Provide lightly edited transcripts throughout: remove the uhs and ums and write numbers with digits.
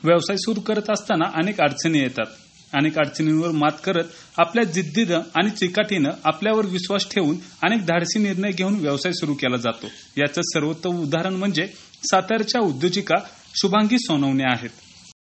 व्यवसाय सुरू करत असताना अनेक अडचणी येतात. अनेक अडचणींवर मात करत आपल्या जिद्दीनं आणि चिकाटीनं आपल्यावर विश्वास ठेवून अनेक धाडसी निर्णय घेऊन व्यवसाय सुरू केला जातो. याचं सर्वोत्तम उदाहरण म्हणजे सातारच्या उद्योजिका शुभांगी सोनवणे आहेत.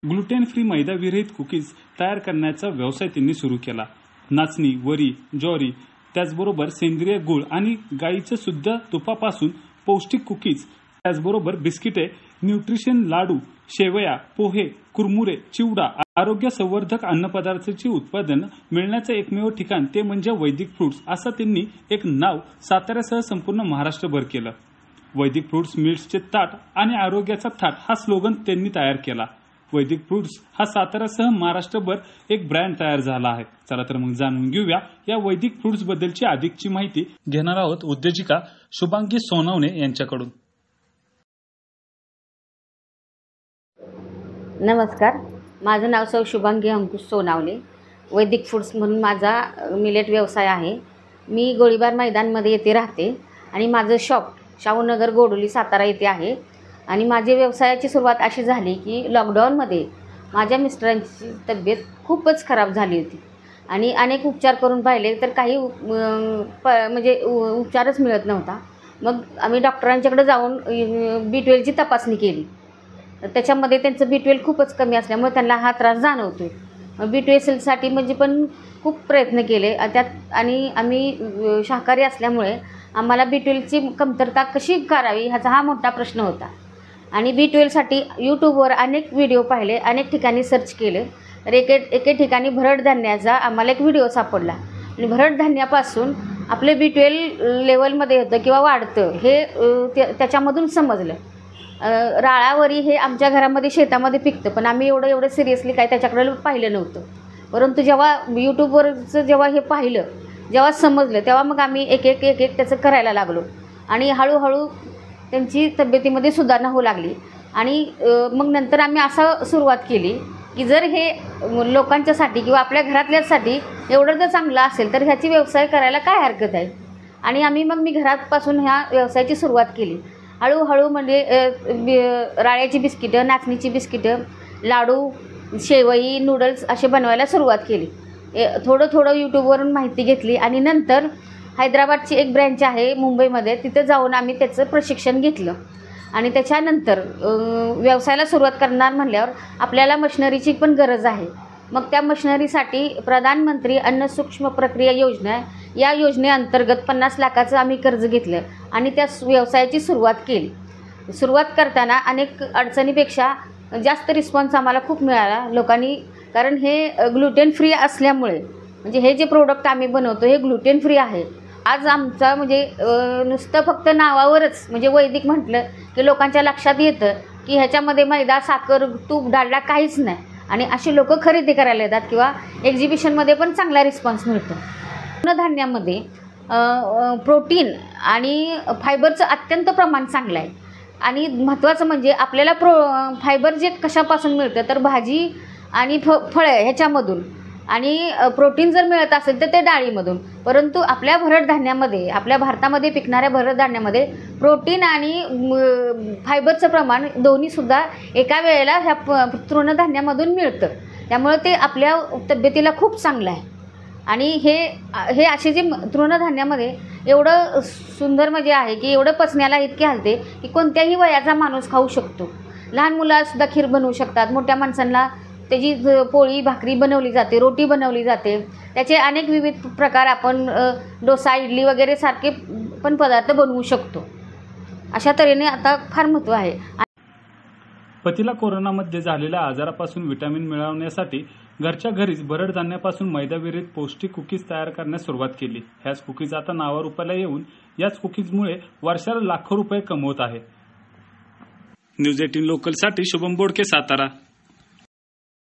ग्लुटेन फ्री मैदा विरहित कुकीज तयार करण्याचा व्यवसाय त्यांनी सुरू केला. नाचणी, वरी, ज्वारी, त्याचबरोबर सेंद्रिय गूळ आणि गाईचं सुद्धा तुपापासून पौष्टिक कुकीज, त्याचबरोबर बिस्किटे, न्यूट्रिशन लाडू, शेवया, पोहे, कुरमुरे, चिवडा, आरोग्य संवर्धक अन्नपदार्थांची उत्पादन मिळण्याचं एकमेव ठिकाण ते म्हणजे वैदिक फ्रुट्स. असं त्यांनी एक नाव साताऱ्यासह संपूर्ण महाराष्ट्रभर केलं. वैदिक फ्रुट्स मिल्सचे ताट आणि आरोग्याचा थाट हा स्लोगन त्यांनी तयार केला. वैदिक फ्रुट्स हा साताऱ्यासह महाराष्ट्रभर एक ब्रँड तयार झाला आहे. चला तर मग जाणून घेऊया या वैदिक फ्रुट्स बद्दलची अधिकची माहिती घेणार आहोत उद्योजिका शुभांगी सोनवणे यांच्याकडून. नमस्कार, माझं नाव सौ शुभांगी अंकुश सोनावणे. वैदिक फूड्स म्हणून माझा मिलेट व्यवसाय आहे. मी गोळीबार मैदानमध्ये येथे राहते आणि माझं शॉप शाहूनगर गोडोली सातारा येथे आहे. आणि माझे व्यवसायाची सुरुवात अशी झाली की लॉकडाऊनमध्ये माझ्या मिस्टरांची तब्येत खूपच खराब झाली होती आणि अनेक उपचार करून पाहिले तर काही म्हणजे उपचारच मिळत नव्हता. मग आम्ही डॉक्टरांच्याकडे जाऊन B12ची तपासणी केली. त्याच्यामध्ये त्यांचं B12 खूपच कमी असल्यामुळे त्यांना हा त्रास जाणवतो. B12साठी म्हणजे पण खूप प्रयत्न केले त्यात आणि आम्ही शाकाहारी असल्यामुळे आम्हाला B12ची कमतरता कशी करावी ह्याचा हा मोठा प्रश्न होता. आणि B12साठी यूट्यूबवर अनेक व्हिडिओ पाहिले, अनेक ठिकाणी सर्च केले तर एके ठिकाणी भरड धान्याचा आम्हाला एक व्हिडिओ सापडला आणि भरड धान्यापासून आपले B12 लेवलमध्ये होतं किंवा वाढतं हे त्याच्यामधून समजलं. राळावरी हे आमच्या घरामध्ये शेतामध्ये पिकतं पण आम्ही एवढं सिरियसली काय त्याच्याकडे पाहिलं नव्हतं. परंतु जेव्हा यूट्यूबवरचं जेव्हा हे पाहिलं, जेव्हा समजलं तेव्हा मग आम्ही एक त्याचं करायला लागलो आणि हळूहळू त्यांची तब्येतीमध्ये सुधारणा होऊ लागली. आणि मग नंतर आम्ही असं सुरुवात केली की जर हे लोकांच्यासाठी किंवा आपल्या घरातल्यासाठी एवढं जर चांगलं असेल तर ह्याची व्यवसाय करायला काय हरकत आहे. आणि मी घरापासून ह्या व्यवसायाची सुरुवात केली. हळूहळू म्हणजे राळ्याची बिस्किटं, नाचणीची बिस्किटं, लाडू, शेवई, नूडल्स असे बनवायला सुरुवात केली. थोडं यूट्यूबवरून माहिती घेतली आणि नंतर हैदराबादची एक ब्रँच आहे मुंबईमध्ये, तिथं जाऊन आम्ही त्याचं प्रशिक्षण घेतलं. आणि त्याच्यानंतर व्यवसायाला सुरुवात करणार म्हणल्यावर आपल्याला मशिनरीची पण गरज आहे. मग त्या मशिनरीसाठी प्रधानमंत्री अन्न सूक्ष्म प्रक्रिया योजना या योजनेअंतर्गत 50 लाखाचं आम्ही कर्ज घेतलं आणि त्या व्यवसायाची सुरुवात केली. सुरुवात करताना अनेक अडचणीपेक्षा जास्त रिस्पॉन्स आम्हाला खूप मिळाला लोकांनी. कारण हे ग्लुटेन फ्री असल्यामुळे म्हणजे हे जे प्रोडक्ट आम्ही बनवतो हे ग्लुटेन फ्री आहे. आज आमचा म्हणजे नुसतं फक्त नावावरच म्हणजे वैदिक म्हटलं की लोकांच्या लक्षात येतं की ह्याच्यामध्ये मैदा, साखर, तूप, डालडा काहीच नाही. आणि अशी लोक खरेदी करायला येतात किंवा एक्झिबिशनमध्ये पण चांगला रिस्पॉन्स मिळतो. धान्यामध्ये प्रोटीन आणि फायबरचं अत्यंत प्रमाण चांगलं आहे. आणि महत्त्वाचं म्हणजे आपल्याला फायबर जे कशापासून मिळतं तर भाजी आणि फळं ह्याच्यामधून, आणि प्रोटीन जर मिळत असेल तर ते डाळीमधून. परंतु आपल्या भरड धान्यामध्ये, आपल्या भारतामध्ये पिकणाऱ्या भरड धान्यामध्ये प्रोटीन आणि फायबरचं प्रमाण दोन्हीसुद्धा एका वेळेला ह्या तृणधान्यामधून मिळतं. त्यामुळे ते आपल्या तब्येतीला खूप चांगलं आहे. आणि हे असे जे तृणधान्यामध्ये एवढं सुंदर म्हणजे आहे की एवढं पचण्याला इतके हलते की कोणत्याही वयाचा माणूस खाऊ शकतो. लहान मुलासुद्धा खीर बनवू शकतात. मोठ्या माणसांना त्याची पोळी भाकरी बनवली जाते, रोटी बनवली जाते. त्याचे अनेक विविध प्रकार आपण डोसा, इडली वगैरे सारखे पण पदार्थ बनवू शकतो. अशा तऱ्हेने आता फार महत्त्व आहे. पतीला कोरोनामध्ये झालेल्या आजारापासून विटॅमिन मिळवण्यासाठी घरच्या घरीच भरड धान्यापासून मैदाविरहित पौष्टिक कुकीज तयार करण्यास सुरुवात केली. ह्याच कुकीज आता नावारूपाला येऊन याच कुकीजमुळे वर्षाला लाखो रुपये कमवत आहे. न्यूज 18 लोकलसाठी शुभम बोडके, सातारा.